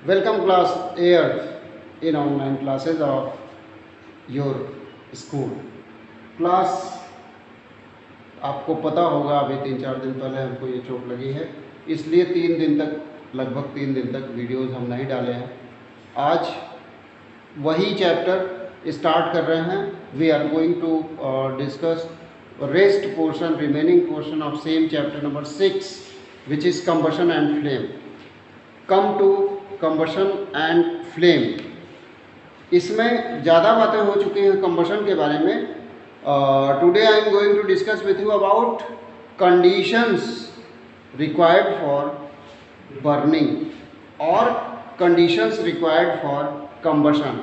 Welcome class 8th in online classes of your school. Class आपको पता होगा अभी 3-4 दिन पहले हमको ये चोट लगी है, इसलिए 3 दिन तक लगभग 3 दिन तक वीडियोस हम नहीं डाले हैं। आज वही चैप्टर स्टार्ट कर रहे हैं। We are going to discuss rest portion, remaining portion of same chapter number 6 which is combustion and flame. Come to combustion and flame. इसमें ज़्यादा बातें हो चुकी हैं कंबशन के बारे में। Today I am going to discuss with you about conditions required for burning और कंडीशंस रिक्वायर्ड फॉर कंबशन।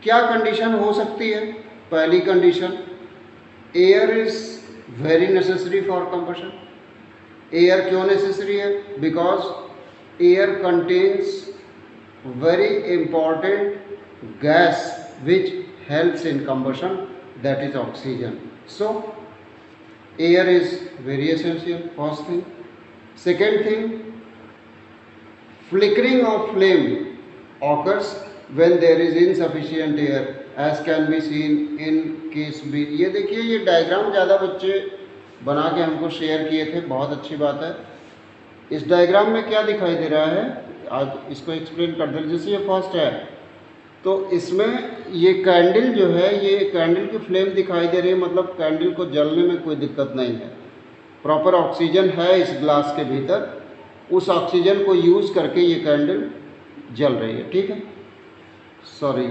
क्या कंडीशन हो सकती है? पहली condition, air is very necessary for combustion. Air क्यों नेसेसरी है? Because air contains very important gas which helps in combustion, that is oxygen. So air is very essential, first thing. Second thing, flickering of flame occurs when there is insufficient air as can be seen in case B. ये देखिए, ये diagram ज़्यादा बच्चे बना के हमको share किए थे, बहुत अच्छी बात है। इस डायग्राम में क्या दिखाई दे रहा है, आज इसको एक्सप्लेन कर दे। जैसे ये फर्स्ट है तो इसमें ये कैंडल जो है, ये कैंडल की फ्लेम दिखाई दे रही है, मतलब कैंडल को जलने में कोई दिक्कत नहीं है। प्रॉपर ऑक्सीजन है इस ग्लास के भीतर, उस ऑक्सीजन को यूज़ करके ये कैंडल जल रही है, ठीक है। सॉरी,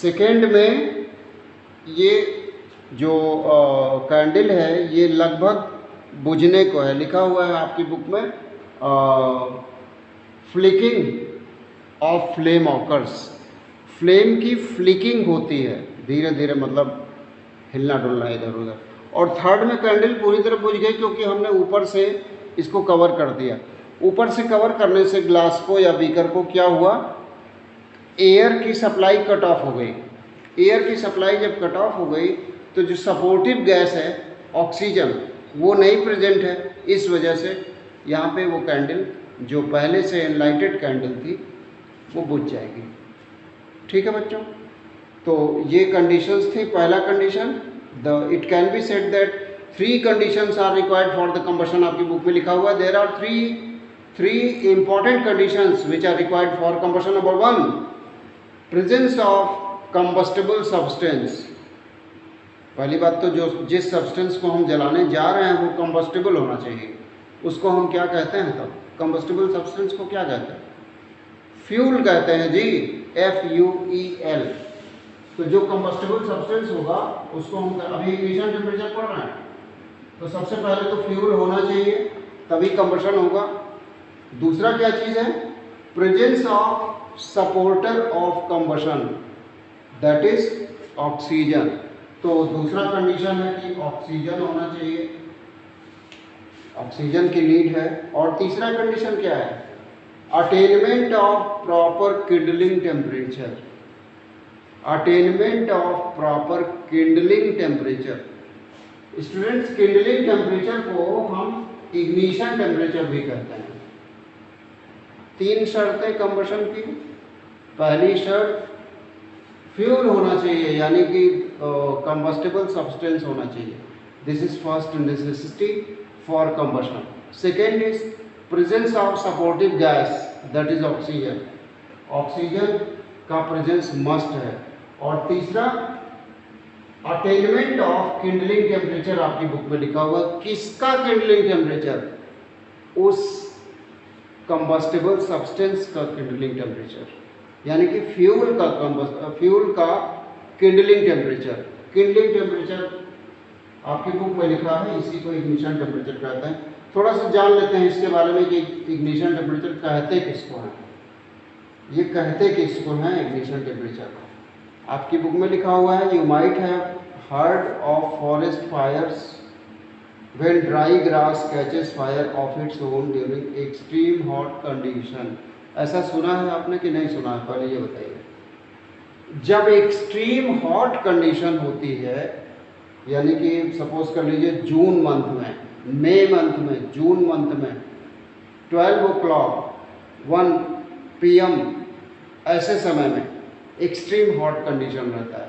सेकेंड में ये जो कैंडल है ये लगभग बुझने को है। लिखा हुआ है आपकी बुक में, flicking of flame occurs. Flame की फ्लिकिंग होती है धीरे धीरे, मतलब हिलना डुलना इधर उधर। और थर्ड में कैंडल पूरी तरह बुझ गई क्योंकि हमने ऊपर से इसको कवर कर दिया। ऊपर से कवर करने से ग्लास को या बीकर को क्या हुआ, एयर की सप्लाई कट ऑफ हो गई। एयर की सप्लाई जब कट ऑफ हो गई तो जो सपोर्टिव गैस है ऑक्सीजन, वो नहीं प्रेजेंट है। इस वजह से यहाँ पे वो कैंडल जो पहले से एनलाइटेड कैंडल थी वो बुझ जाएगी, ठीक है बच्चों। तो ये कंडीशंस थी। पहला condition, it can be said that 3 conditions are required for the combustion. आपकी बुक में लिखा हुआ, there are three important conditions which are required for combustion. Number 1, presence of combustible substance. पहली बात तो जो जिस सब्सटेंस को हम जलाने जा रहे हैं वो कंबस्टेबल होना चाहिए। उसको हम क्या कहते हैं तब? कंबस्टेबल सब्सटेंस को क्या कहते हैं? फ्यूल कहते हैं जी, FUEL। तो जो कंबस्टेबल सब्सटेंस होगा उसको हम, अभी इग्निशन टेम्परेचर पढ़ रहे हैं तो सबसे पहले तो फ्यूल होना चाहिए, तभी कंबशन होगा। दूसरा क्या चीज़ है? Presence of supporter of combustion, that is oxygen. तो दूसरा कंडीशन है कि ऑक्सीजन होना चाहिए, ऑक्सीजन की नीड है। और तीसरा कंडीशन क्या है? Attainment of proper Kindling temperature. Attainment of proper Kindling temperature. Students, Kindling temperature को हम इग्निशन टेम्परेचर भी कहते हैं। 3 शर्तें कंबशन की। पहली शर्त, फ्यूल होना चाहिए, यानी कि कंबस्टेबल सब्सटेंस होना चाहिए। This is first necessity for combustion. Second is presence of supportive gas, that is oxygen. Oxygen का प्रेजेंस मस्ट है। और तीसरा, अटेनमेंट ऑफ किंडलिंग टेम्परेचर। आपकी बुक में लिखा हुआ, किसका किंडलिंग टेम्परेचर? उस कंबस्टेबल सब्सटेंस का किंडलिंग टेम्परेचर, यानी कि फ्यूल का किंडलिंग टेम्परेचर। किंडलिंग टेम्परेचर आपकी बुक में लिखा है, इसी को इग्निशन टेम्परेचर कहते हैं। थोड़ा सा जान लेते हैं इसके बारे में कि इग्निशन टेम्परेचर कहते किसको हैं। ये कहते किसको हैं इग्निशन टेम्परेचर? आपकी बुक में लिखा हुआ है, you might have heard of forest fires when dry grass catches fire of its own during extreme hot condition। ऐसा सुना है आपने कि नहीं सुना है? पहले ये बताइए। जब एक्सट्रीम हॉट कंडीशन होती है, यानी कि सपोज कर लीजिए जून मंथ में, मई मंथ में, जून मंथ में 12 o'clock 1 PM ऐसे समय में एक्सट्रीम हॉट कंडीशन रहता है।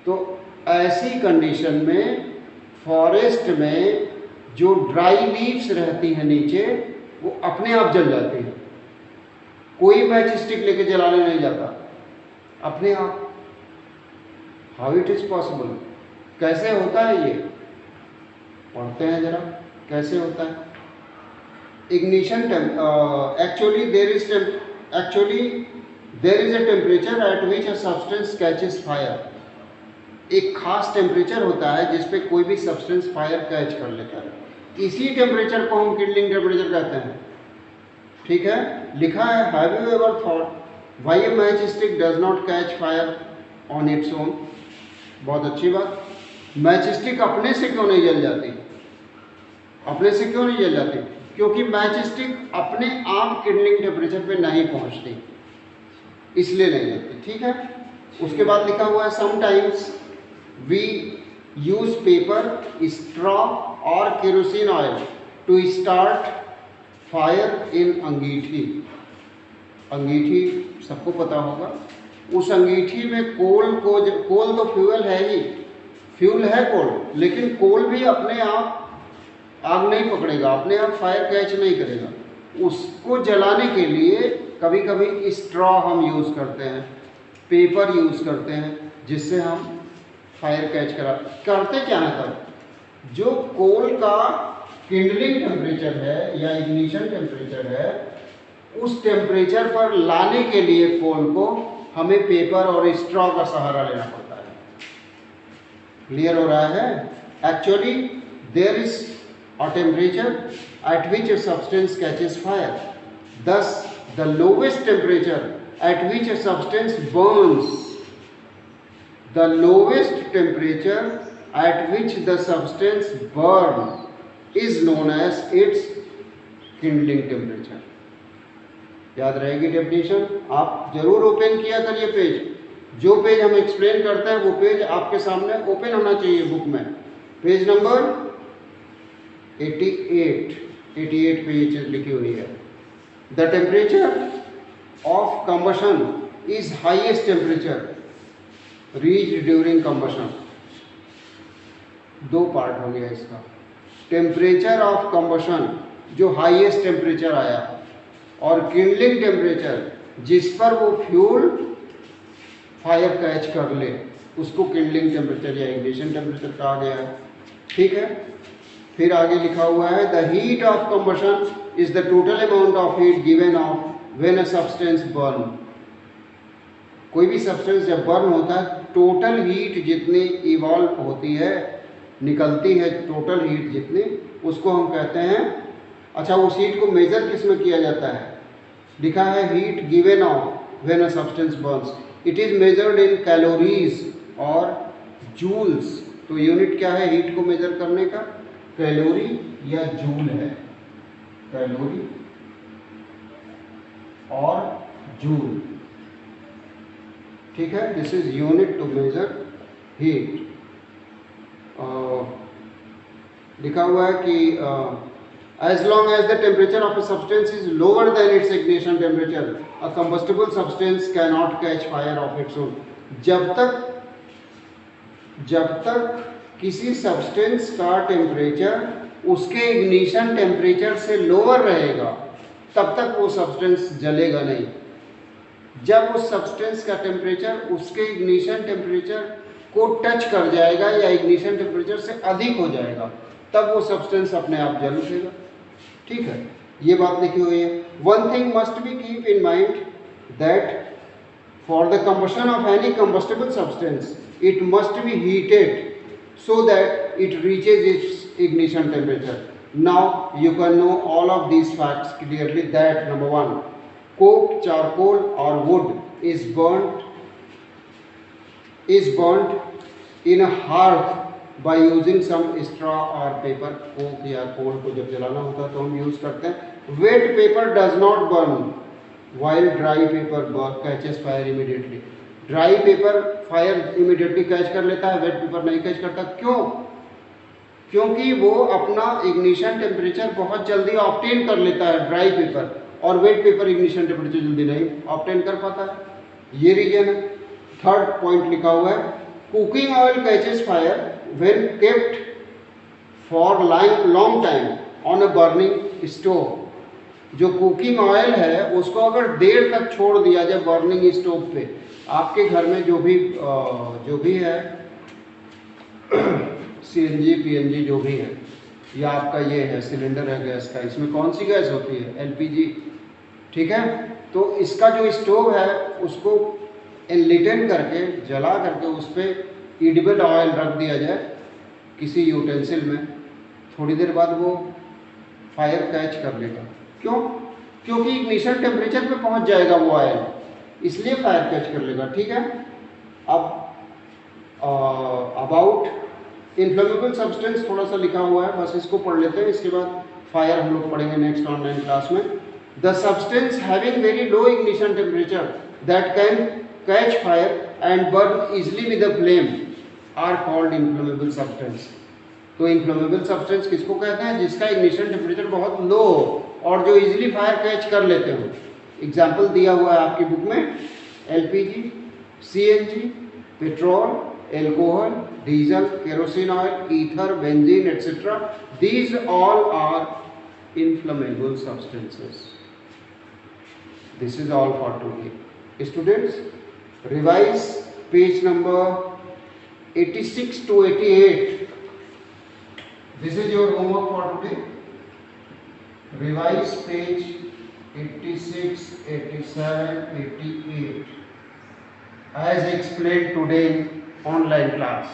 तो ऐसी कंडीशन में फॉरेस्ट में जो ड्राई लीव्स रहती हैं नीचे, वो अपने आप जल जाती हैं। कोई मैच स्टिक लेके जलाने नहीं जाता, अपने आप। How it is possible? कैसे होता है ये? पढ़ते हैं जरा कैसे होता है। Ignition actually there is a temperature at which a substance catches fire। एक खास टेम्परेचर होता है जिस पे कोई भी सब्सटेंस फायर कैच कर लेता है। इसी टेम्परेचर को हम किंडलिंग टेम्परेचर कहते हैं। ठीक है, लिखा है have you ever thought why a match stick does not catch fire on its own? बहुत अच्छी बात। मैच स्टिक अपने से क्यों नहीं जल जाती? अपने से क्यों नहीं जल जाती? क्योंकि मैच स्टिक अपने आप किंडलिंग टेम्परेचर पे नहीं पहुंचती, इसलिए नहीं जलती। ठीक है, उसके बाद लिखा हुआ है sometimes we use paper, straw और kerosene oil to start fire in angithi. अंगीठी सबको पता होगा। उस अंगीठी में कोल तो फ्यूल है ही, फ्यूल है कोल, लेकिन कोल भी अपने आप आग नहीं पकड़ेगा, अपने आप फायर कैच नहीं करेगा। उसको जलाने के लिए कभी कभी स्ट्रॉ हम यूज़ करते हैं, पेपर यूज़ करते हैं, जिससे हम फायर कैच करते क्या है तब? जो कोल का किंडलिंग टेम्परेचर है या इग्निशन टेम्परेचर है, उस टेम्परेचर पर लाने के लिए कोल को हमें पेपर और स्ट्रॉ का सहारा लेना पड़ता है। क्लियर हो रहा है? Actually there is a temperature at which a substance catches fire. Thus, the lowest temperature at which a substance burns, the lowest temperature at which the substance burns is known as its kindling temperature. याद रहेगी definition? आप जरूर open किया करिए page. जो page हम explain करते हैं वो पेज आपके सामने ओपन होना चाहिए बुक में। पेज नंबर 88 पे ये चीज लिखी हुई है। The temperature of combustion is highest temperature reached during combustion. दो पार्ट हो गया इसका। टेम्परेचर ऑफ कंबशन जो हाईएस्ट टेम्परेचर आया, और किंडलिंग टेम्परेचर जिस पर वो फ्यूल फायर कैच कर ले, उसको किंडलिंग टेम्परेचर या इग्निशन टेम्परेचर कहा गया है। ठीक है, फिर आगे लिखा हुआ है the heat of combustion is the total amount of heat given of when a substance burn. कोई भी सब्सटेंस जब बर्न होता है, टोटल हीट जितनी इवॉल्व होती है, निकलती है, टोटल हीट जितनी, उसको हम कहते हैं। अच्छा, उस हीट को मेजर किस में किया जाता है? लिखा है heat given of when a substance Burns, it is measured in calories और जूल्स। तो यूनिट क्या है हीट को मेजर करने का? कैलोरी या जूल है। कैलोरी और जूल। ठीक है, this is unit to measure heat. लिखा हुआ है कि as long as the temperature of a substance is lower than its ignition temperature, a combustible substance cannot catch fire of its own। जब तक किसी सब्सटेंस का टेम्परेचर उसके ignition temperature से लोअर रहेगा, तब तक वो सब्सटेंस जलेगा नहीं। जब उस सब्सटेंस का टेम्परेचर उसके इग्निशन टेम्परेचर को टच कर जाएगा या इग्निशन टेम्परेचर से अधिक हो जाएगा, तब वो सब्सटेंस अपने आप जल उठेगा। ठीक है, ये बात लिखी हुई है। One thing must be keep in mind that for the combustion of any combustible substance it must be heated so that it reaches its ignition temperature. Now you can know all of these facts clearly that number 1, coke, charcoal or wood is burnt in a hearth by using some straw or paper। Coke या कोल को जब जलाना होता है तो हम use करते हैं। wet paper does not burn while dry paper catches fire immediately। Dry paper fire immediately catch कर लेता है, वेट पेपर नहीं कैच करता। क्यों? क्योंकि वो अपना इग्निशन टेम्परेचर बहुत जल्दी ऑब्टेन कर लेता है ड्राई पेपर, और वेट पेपर इग्निशन टेम्परेचर जल्दी नहीं ऑब्टेन कर पाता है, ये रीजन है। थर्ड पॉइंट लिखा हुआ है cooking oil catches fire when kept for long time on a burning stove. जो कुकिंग ऑयल है उसको अगर देर तक छोड़ दिया जाए बर्निंग स्टोव पे, आपके घर में जो भी है सीएनजी पीएनजी जो भी है, या आपका ये है सिलेंडर है गैस का, इसमें कौन सी गैस होती है, एलपीजी, ठीक है। तो इसका जो स्टोव है उसको एनलिटन करके जला करके उस पर ईडिबल ऑयल रख दिया जाए किसी यूटेंसिल में, थोड़ी देर बाद वो फायर कैच कर लेगा। क्यों? क्योंकि इग्निशन टेम्परेचर पे पहुंच जाएगा वो ऑयल, इसलिए फायर कैच कर लेगा, ठीक है। अब अबाउट इन्फ्लेमेबल सब्सटेंस थोड़ा सा लिखा हुआ है, बस इसको पढ़ लेते हैं, इसके बाद फायर हम लोग पढ़ेंगे नेक्स्ट ऑनलाइन क्लास में। The substance having very low ignition temperature that can catch fire and burn easily with a flame are called inflammable substance. तो इन्फ्लेमेबल सब्सटेंस किसको कहते हैं? जिसका इग्निशन टेम्परेचर बहुत लो और जो इजीली फायर कैच कर लेते हो। एग्जाम्पल दिया हुआ है आपकी बुक में, LPG, CNG, petrol, alcohol, diesel, kerosene oil, ether, benzene etcetera, these all are inflammable substances. This is all for today. Students, revise page number 86 to 88. This is your homework for today. Revise page 86, 87, 88 as explained today in online class.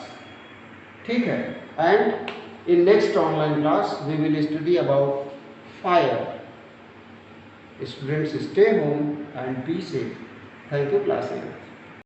ठीक है? And in next online class we will study about fire. Students, stay home and be safe. Thank you, class.